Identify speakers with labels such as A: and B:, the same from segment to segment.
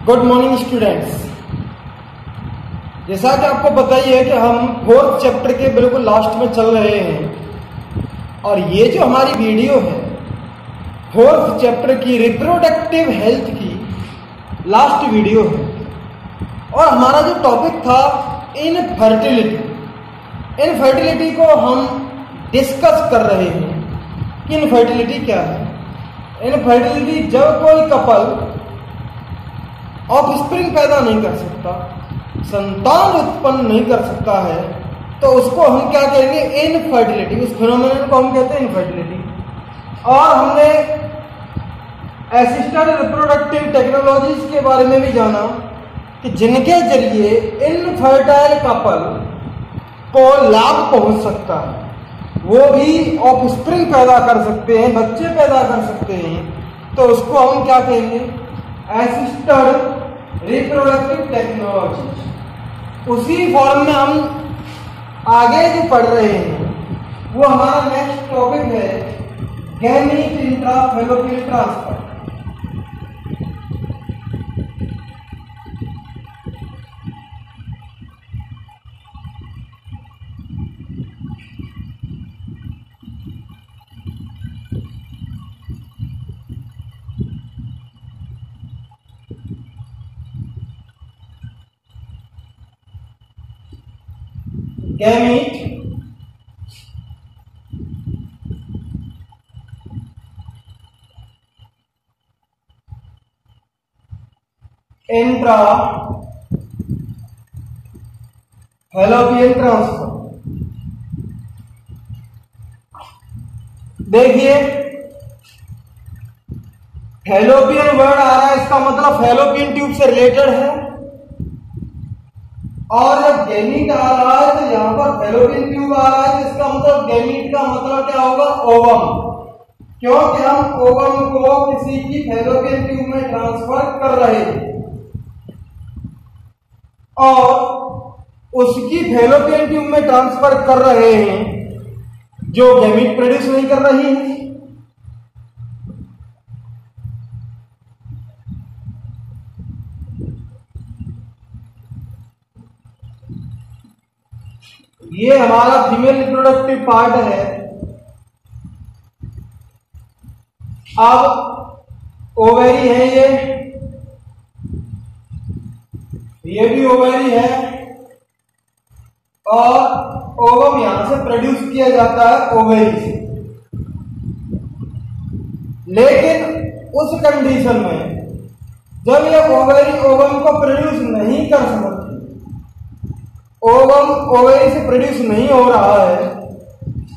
A: Good morning students. जैसा कि आपको पता ही है कि हम फोर्थ चैप्टर के बिल्कुल लास्ट में चल रहे हैं और ये जो हमारी वीडियो है फोर्थ चैप्टर की रिप्रोडक्टिव हेल्थ की लास्ट वीडियो है और हमारा जो टॉपिक था इनफर्टिलिटी को हम डिस्कस कर रहे हैं कि इनफर्टिलिटी क्या है। इनफर्टिलिटी जब कोई कपल ऑफस्प्रिंग पैदा नहीं कर सकता, संतान उत्पन्न नहीं कर सकता है, तो उसको हम क्या कहेंगे? इनफर्टिलिटी। उस फिनोमेनन को हम कहते हैं इनफर्टिलिटी। और हमने असिस्टेड रिप्रोडक्टिव टेक्नोलॉजीज के बारे में भी जाना कि जिनके जरिए इनफर्टाइल कपल को लाभ पहुंच सकता है, वो भी ऑफस्प्रिंग पैदा कर सकते हैं, बच्चे पैदा कर सकते हैं, तो उसको हम क्या कहेंगे? Assisted reproductive technology. उसी फॉर्म में हम आगे जो पढ़ रहे हैं वो हमारा नेक्स्ट टॉपिक है gamete intrafallopian transfer. Gamete intrafallopian transfer. देखिए फैलोपियन वर्ड आ रहा है, इसका मतलब फैलोपियन ट्यूब से रिलेटेड है। और जब गैमीट आ रहा है तो यहां पर फैलोपियन ट्यूब आ रहा है, तो इसका मतलब गैमीट का मतलब क्या होगा? ओवम। क्योंकि हम ओवम को किसी की फैलोपियन ट्यूब में ट्रांसफर कर रहे हैं और उसकी फैलोपियन ट्यूब में ट्रांसफर कर रहे हैं जो गैमीट प्रोड्यूस नहीं कर रही है। ये हमारा फीमेल रिप्रोडक्टिव पार्ट है। अब ओवेरी है, ये भी ओवेरी है और ओवम यहां से प्रोड्यूस किया जाता है ओवेरी से। लेकिन उस कंडीशन में जब ये ओवेरी ओवम को प्रोड्यूस नहीं कर सकती, ओवम ओवेरी से प्रोड्यूस नहीं हो रहा है,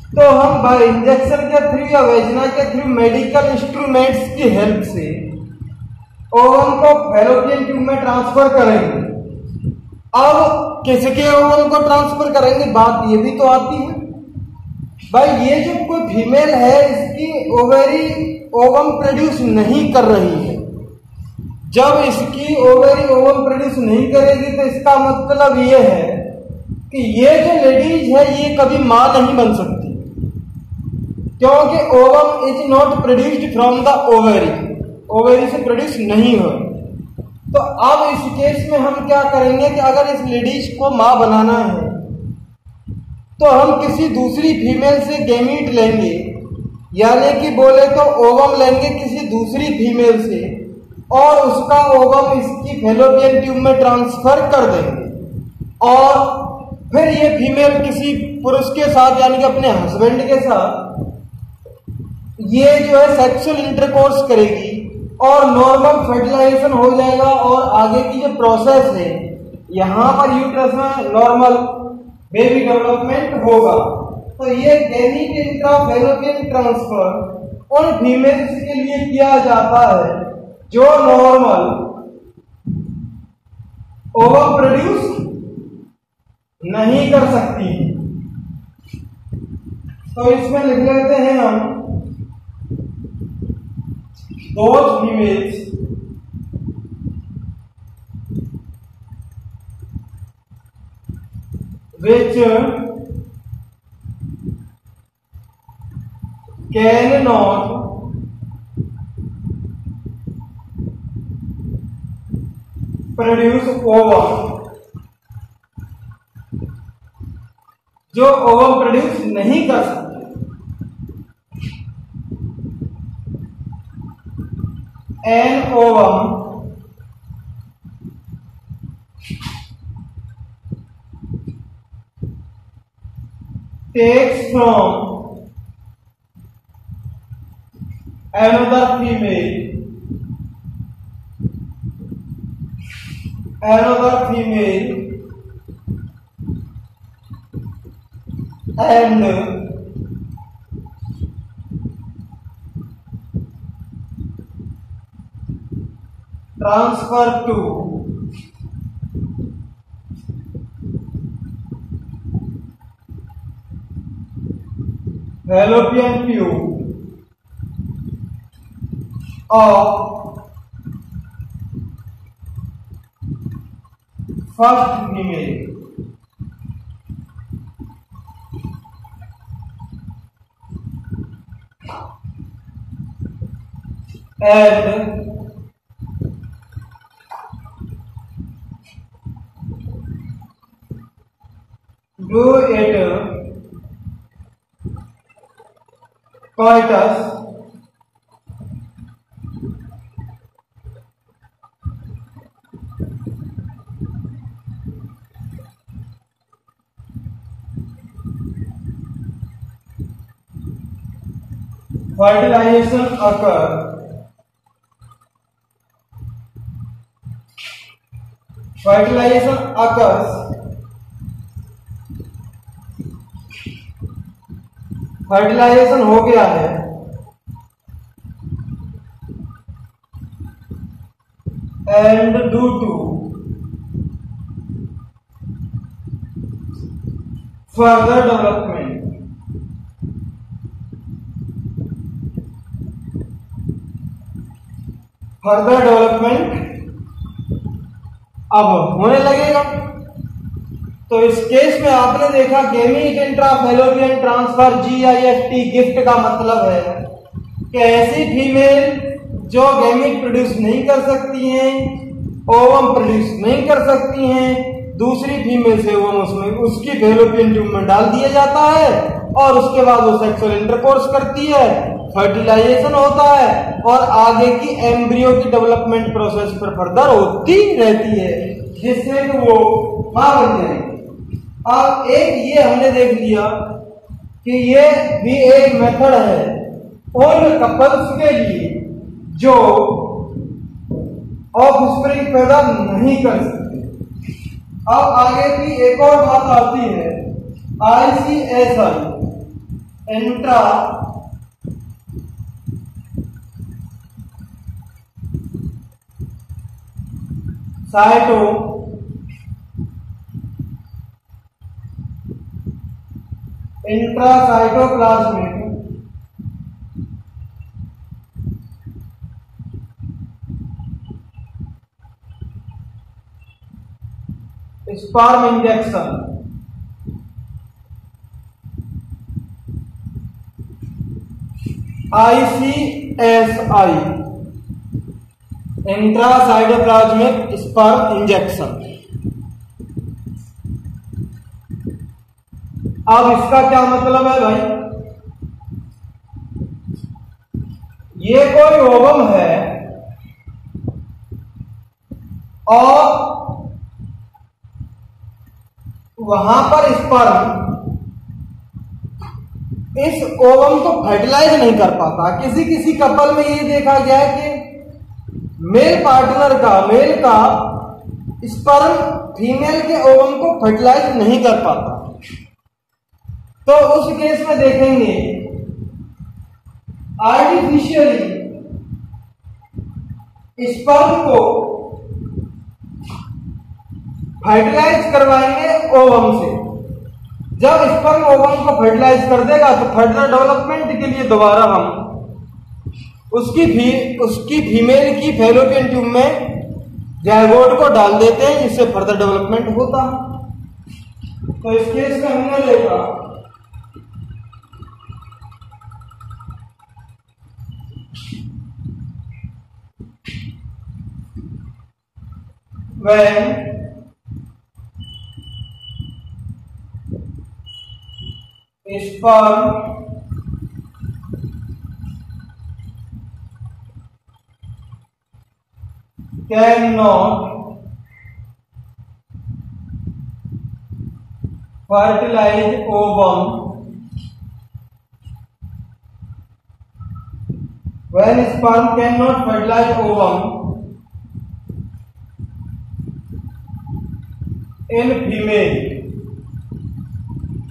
A: तो हम बाय इंजेक्शन के थ्रू या वेजिना के थ्रू मेडिकल इंस्ट्रूमेंट्स की हेल्प से ओवम को फैलोपियन ट्यूब में ट्रांसफर करेंगे। अब किसके ओवम को ट्रांसफर करेंगे, बात ये भी तो आती है भाई, ये जो कोई फीमेल है इसकी ओवेरी ओवम प्रोड्यूस नहीं कर रही है। जब इसकी ओवेरी ओवम प्रोड्यूस नहीं करेगी तो इसका मतलब ये है कि ये जो लेडीज है ये कभी मां नहीं बन सकती, क्योंकि ovum is not produced from the ovary, ovary से प्रोड्यूस नहीं हो। तो अब इस केस में हम क्या करेंगे कि अगर इस लेडीज को मां बनाना है तो हम किसी दूसरी फीमेल से गैमीट लेंगे, यानी कि बोले तो ओवम लेंगे किसी दूसरी फीमेल से और उसका ओवम इसकी फैलोपियन ट्यूब में ट्रांसफर कर देंगे और फिर ये फीमेल किसी पुरुष के साथ यानी कि अपने हस्बैंड के साथ ये जो है सेक्सुअल इंटरकोर्स करेगी और नॉर्मल फर्टिलाइजेशन हो जाएगा और आगे की जो प्रोसेस है यहां पर यूट्रस में नॉर्मल बेबी डेवलपमेंट होगा। तो ये गैमीट इंट्राफैलोपियन ट्रांसफर उन फीमेल्स के लिए किया जाता है जो नॉर्मल ओवम प्रोड्यूस नहीं कर सकती। तो इसमें लिख लेते हैं हम those females which cannot produce ovum, जो ओवम प्रोड्यूस नहीं कर सकते। An ovum takes from another female and transfer to fallopian tube of first female and do it coitus fertilization occurs fertilization हो गया है and due to further development अब होने लगेगा। तो इस केस में आपने देखा gamete intrafallopian transfer GIFT gift का मतलब है कि ऐसी फीमेल जो गैमीट प्रोड्यूस नहीं कर सकती हैं, ओवम प्रोड्यूस नहीं कर सकती हैं, दूसरी फीमेल से ओवम उसमें उसकी फैलोपियन ट्यूब में डाल दिया जाता है और उसके बाद वो सेक्सुअल इंटरकोर्स करती है, फर्टिलाइजेशन होता है और आगे की एम्ब्रियो की डेवलपमेंट प्रोसेस पर फर्दर होती रहती है जिससे कि वो मां बन जाएगी। अब एक ये हमने देख लिया कि ये भी एक मेथड है उन कपल्स के लिए जो ऑफस्प्रिंग पैदा नहीं कर सकते। अब आगे की एक और बात आती है ICSI intra cyto intracytoplasmic sperm injection ICSI intracytoplasmic sperm injection. अब इसका क्या मतलब है भाई, ये कोई ओवम है और वहां पर स्पर्म इस ओवम को फर्टिलाइज नहीं कर पाता। किसी किसी कपल में ये देखा गया है कि मेल का स्पर्म फीमेल के ओवम को फर्टिलाइज नहीं कर पाता। तो उस केस में देखेंगे आर्टिफिशियली स्पर्म को फर्टिलाइज करवाएंगे ओवम से। जब स्पर्म ओवम को फर्टिलाइज कर देगा तो फर्दर डेवलपमेंट के लिए दोबारा हम उसकी फीमेल की फैलोपियन ट्यूब में जायगोट को डाल देते हैं जिससे फर्दर डेवलपमेंट होता है। तो इस केस में हमने देखा when sperm cannot fertilize ovum, when sperm cannot fertilize ovum in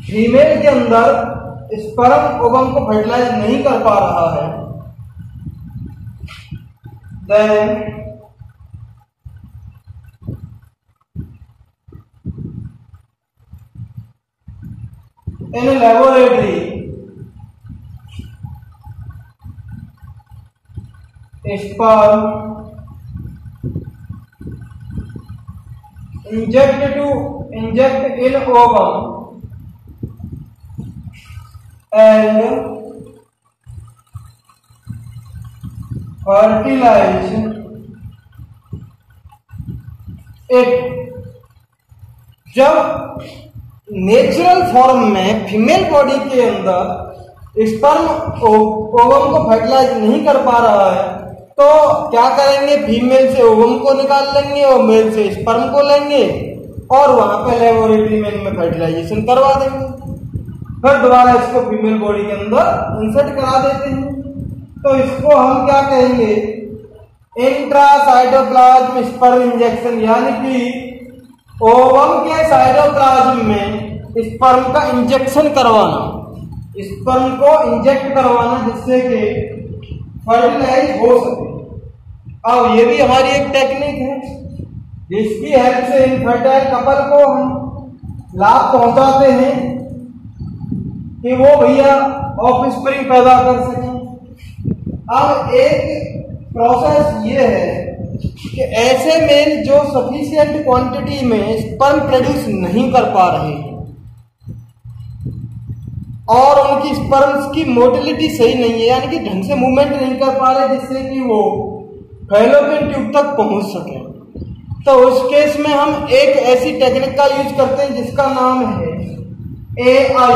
A: female के अंदर स्पर्म ओवम को फर्टिलाइज नहीं कर पा रहा है, then in laboratory sperm inject in ovum and fertilize it। जब नेचुरल फॉर्म में फीमेल बॉडी के अंदर स्पर्म ओवम को फर्टिलाइज नहीं कर पा रहा है, तो क्या करेंगे, फीमेल से ओवम को निकाल लेंगे और मेल से स्पर्म को लेंगे और वहां पे लेबोरेटरी में इनमें फर्टिलाइजेशन करवा देंगे, फिर दोबारा इसको फीमेल बॉडी के अंदर इंसर्ट करा देते हैं। तो इसको हम क्या कहेंगे, इंट्रासाइटोप्लाज्म स्पर्म इंजेक्शन, यानी कि ओवम के साइटोप्लाज्म में स्पर्म का इंजेक्शन करवाना, स्पर्म को इंजेक्ट करवाना जिससे कि फर्टिलाइज हो सके। अब ये भी हमारी एक टेक्निक है जिसकी हेल्प से इनफर्टाइल कपल को हम लाभ पहुंचाते हैं कि वो भैया ऑफस्प्रिंग पैदा कर सकें। अब एक प्रोसेस ये है कि ऐसे मेल जो सफिशिएंट क्वांटिटी में स्पर्म प्रोड्यूस नहीं कर पा रहे हैं और उनकी स्पर्म्स की मोटिलिटी सही नहीं है, यानी कि ढंग से मूवमेंट नहीं कर पा रहे जिससे कि वो फैलोपियन ट्यूब तक पहुंच सके, तो उस केस में हम एक ऐसी टेक्निक का यूज करते हैं जिसका नाम है AI,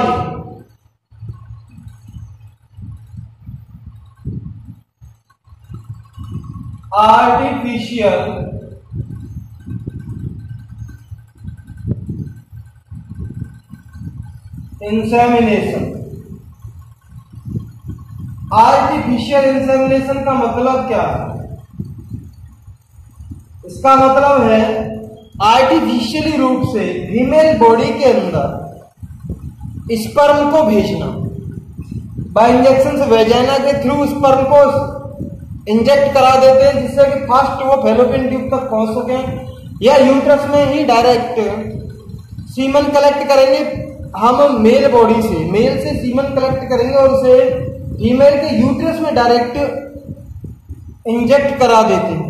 A: artificial insemination. Artificial insemination का मतलब क्या है? इसका मतलब है आर्टिफिशियली रूप से फीमेल बॉडी के अंदर स्पर्म को भेजना, बाय इंजेक्शन से वेजाइना के थ्रू स्पर्म को इंजेक्ट करा देते हैं जिससे कि फास्ट वो फैलोपियन ट्यूब तक पहुंच सके, या यूट्रस में ही डायरेक्ट सीमन कलेक्ट करेंगे हम मेल बॉडी से, मेल से सीमन कलेक्ट करेंगे और उसे फीमेल के यूट्रस में डायरेक्ट इंजेक्ट करा देते हैं।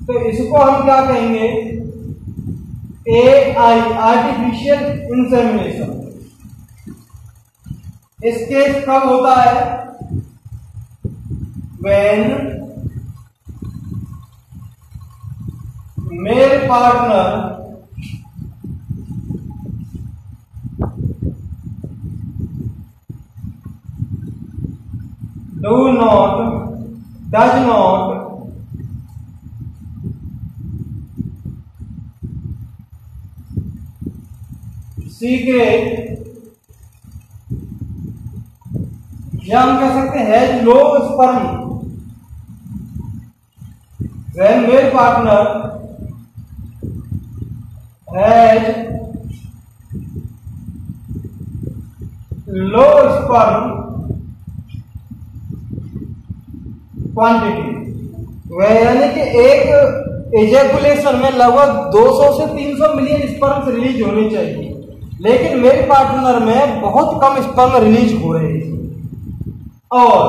A: तो इसको हम क्या कहेंगे, AI, आर्टिफिशियल इंसेमिनेशन। इस केस कब होता है, when male partner does not secrete, या हम कह सकते हैं low sperm, when male partner has low sperm quantity, वह यानी कि एक एजैकुलेशन में लगभग 200 से 300 मिलियन स्पर्म रिलीज होने चाहिए, लेकिन मेल पार्टनर में बहुत कम स्पर्म रिलीज हो रहे हैं। और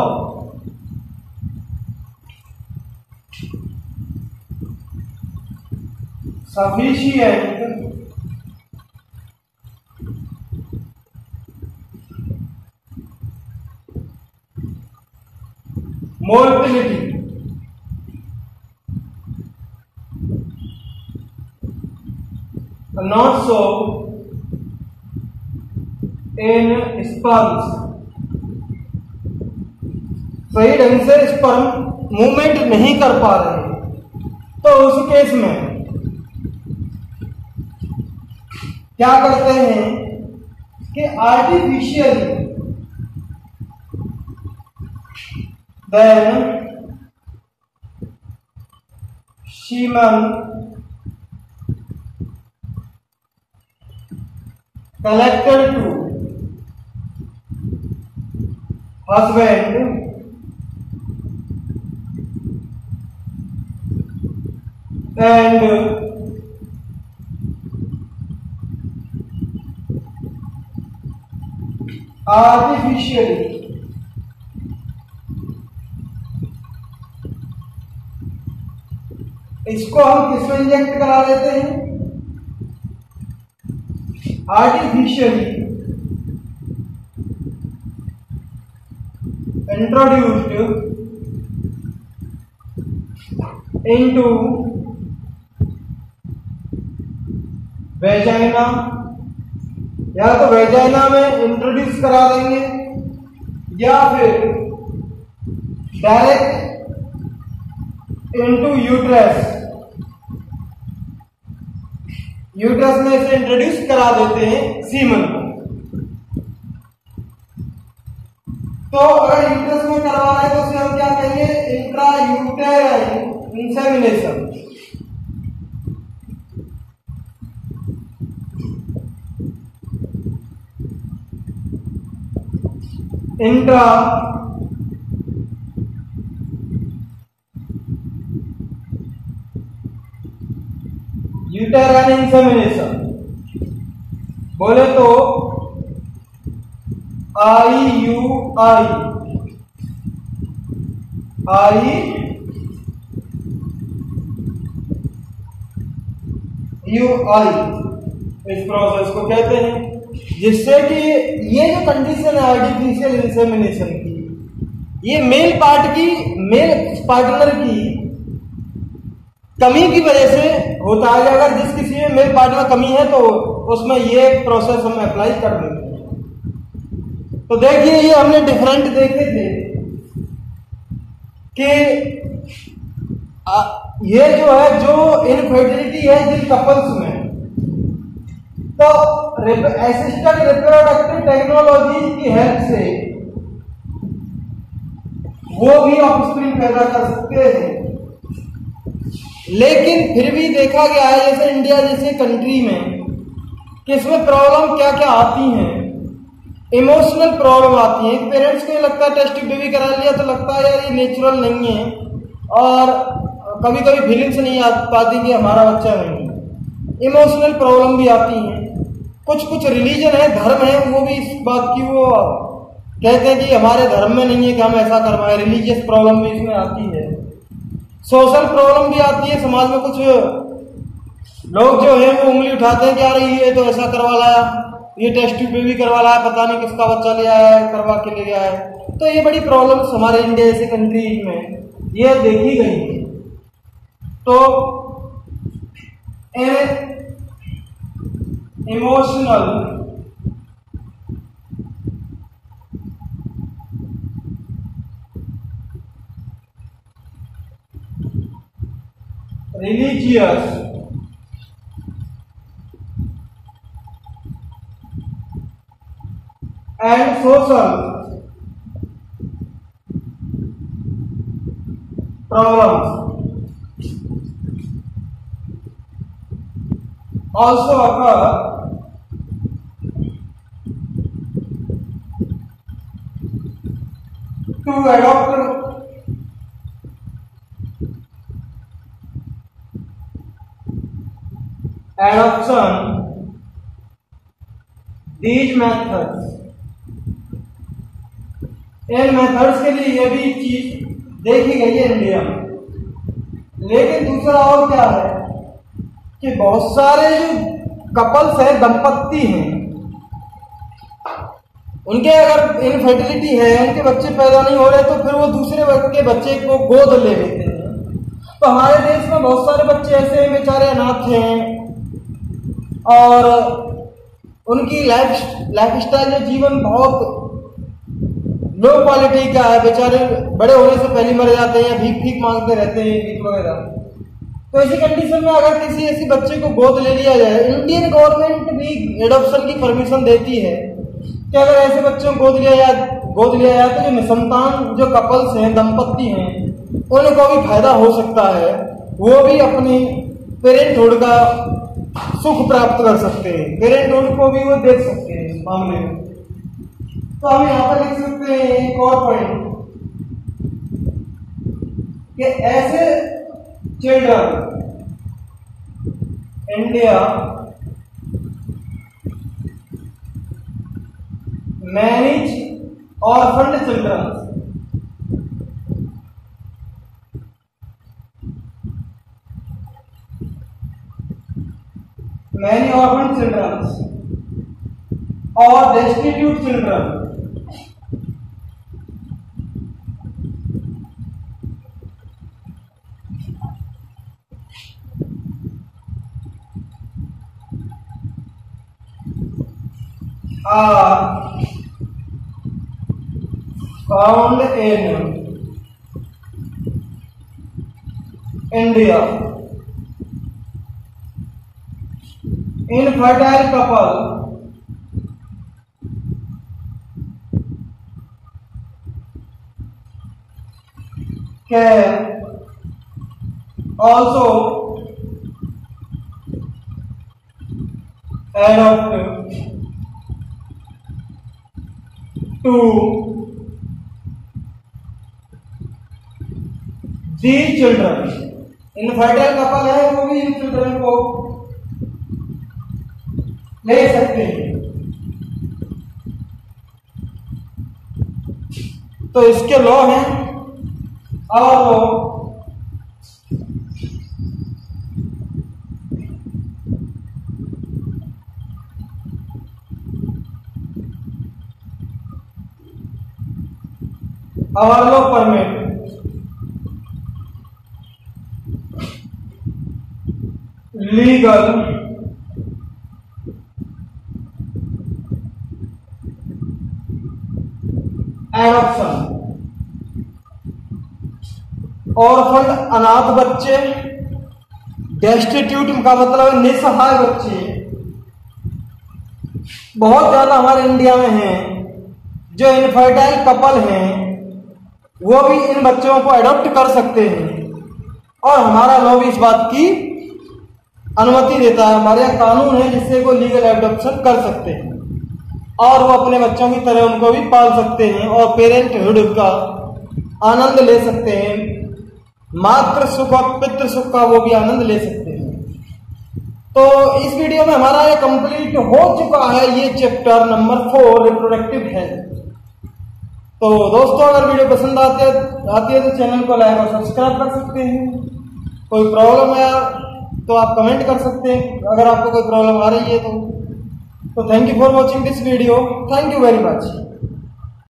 A: sufficient motility not so in sperms, सही ढंग से स्पर्म मूवमेंट नहीं कर पा रहे, तो उस केस में क्या करते हैं कि artificially then semen collected to husband and artificially इसको हम किसमें इंजेक्ट करा देते हैं? आर्टिफिशियली इंट्रोड्यूस्ड इनटू वेजाइना, या तो वेजाइना में इंट्रोड्यूस करा देंगे या फिर डायरेक्ट इनटू यूट्रस, यूट्रस में इसे इंट्रोड्यूस करा देते हैं सीमन को। तो अगर यूट्रस में करवा रहे हैं तो उसे हम क्या कहेंगे? Intra uterine insemination. Intra uterine insemination बोले तो IUI इस प्रोसेस को कहते हैं, जिससे कि ये जो कंडीशन है आर्टिफिशियल इंसेमिनेशन की, ये मेल पार्टनर की कमी की वजह से होता है। अगर जिस किसी में मेल पार्टनर कमी है तो उसमें ये प्रोसेस हम अप्लाई कर देते हैं। तो देखिए ये हमने डिफरेंट देखे थे कि ये जो है जो इनफर्टिलिटी है जिन कपल्स में, तो असिस्टेड रिप्रोडक्टिव टेक्नोलॉजी की हेल्प से वो भी ऑफस्प्रिंग पैदा कर सकते हैं। लेकिन फिर भी देखा गया है जैसे इंडिया जैसे कंट्री में कि इसमें प्रॉब्लम क्या क्या आती हैं। इमोशनल प्रॉब्लम आती है, पेरेंट्स को ये लगता है टेस्ट बेबी करा लिया तो लगता है यार ये नेचुरल नहीं है, और कभी कभी फीलिंग्स नहीं आ पाती कि हमारा बच्चा नहीं है। इमोशनल प्रॉब्लम भी आती हैं। कुछ रिलीजन है, धर्म है, वो भी इस बात की वो कहते हैं कि हमारे धर्म में नहीं है कि हम ऐसा करवाएं। रिलीजियस प्रॉब्लम भी इसमें आती है। सोशल प्रॉब्लम भी आती है। समाज में कुछ लोग जो है वो उंगली उठाते हैं कि यार ये तो ऐसा करवा लाया, ये टेस्ट बेबी करवा लाया, पता नहीं किसका बच्चा ले आया है, करवा के ले गया है। तो ये बड़ी प्रॉब्लम्स हमारे इंडिया जैसे कंट्री में ये देखी गई है। तो emotional religious and social problems also occur to adopt adoption these methods। In methods के लिए ये भी चीज देखी गई है इंडिया में। लेकिन दूसरा और क्या है कि बहुत सारे जो कपल्स हैं, दंपत्ति हैं, उनके अगर इनफर्टिलिटी है, उनके बच्चे पैदा नहीं हो रहे तो फिर वो दूसरे के बच्चे को गोद ले लेते हैं। तो हमारे देश में बहुत सारे बच्चे ऐसे हैं बेचारे अनाथ हैं और उनकी लाइफ स्टाइल या जीवन बहुत लो क्वालिटी का है। बेचारे बड़े होने से पहले मर जाते हैं या भीख भीख मांगते रहते हैं, भीख वगैरह। तो ऐसी कंडीशन में अगर किसी ऐसी बच्चे को गोद ले लिया जाए, इंडियन गवर्नमेंट भी एडॉप्शन की परमिशन देती है कि अगर ऐसे बच्चों को गोद लिया जाए तो जो निसंतान जो कपल्स हैं, दंपत्ति हैं, उनको भी फायदा हो सकता है, वो भी अपनी पेरेंटहुड का सुख प्राप्त कर सकते हैं, पेरेंटहुड को भी वो देख सकते हैं इस मामले में। तो हम यहाँ पर लिख सकते हैं एक और पॉइंट कि ऐसे children India manage orphaned children, many orphan children or destitute children are found in India. Infertile couple can also adopt to these children. Infertile couple है वो भी इन चिल्ड्रन को ले सकते हैं। तो इसके लॉ हैं और our law permit legal adoption. Orphan अनाथ बच्चे, डेस्टिट्यूट का मतलब है निसहाय बच्चे, बहुत ज्यादा हमारे इंडिया में हैं। जो इनफर्टाइल कपल हैं वो भी इन बच्चों को अडॉप्ट कर सकते हैं और हमारा लॉ भी इस बात की अनुमति देता है। हमारे यहाँ कानून है जिससे वो लीगल एडॉप्शन कर सकते हैं और वो अपने बच्चों की तरह उनको भी पाल सकते हैं और पेरेंटहुड का आनंद ले सकते हैं। मातृ सुख और पितृ सुख का वो भी आनंद ले सकते हैं। तो इस वीडियो में हमारा ये कंप्लीट हो चुका है ये चैप्टर नंबर 4 रिप्रोडक्टिव हेल्थ। तो दोस्तों अगर वीडियो पसंद आती है तो चैनल को लाइक और सब्सक्राइब कर सकते हैं। कोई प्रॉब्लम है तो आप कमेंट कर सकते हैं अगर आपको कोई प्रॉब्लम आ रही है तो thank you for watching this video. Thank you very much.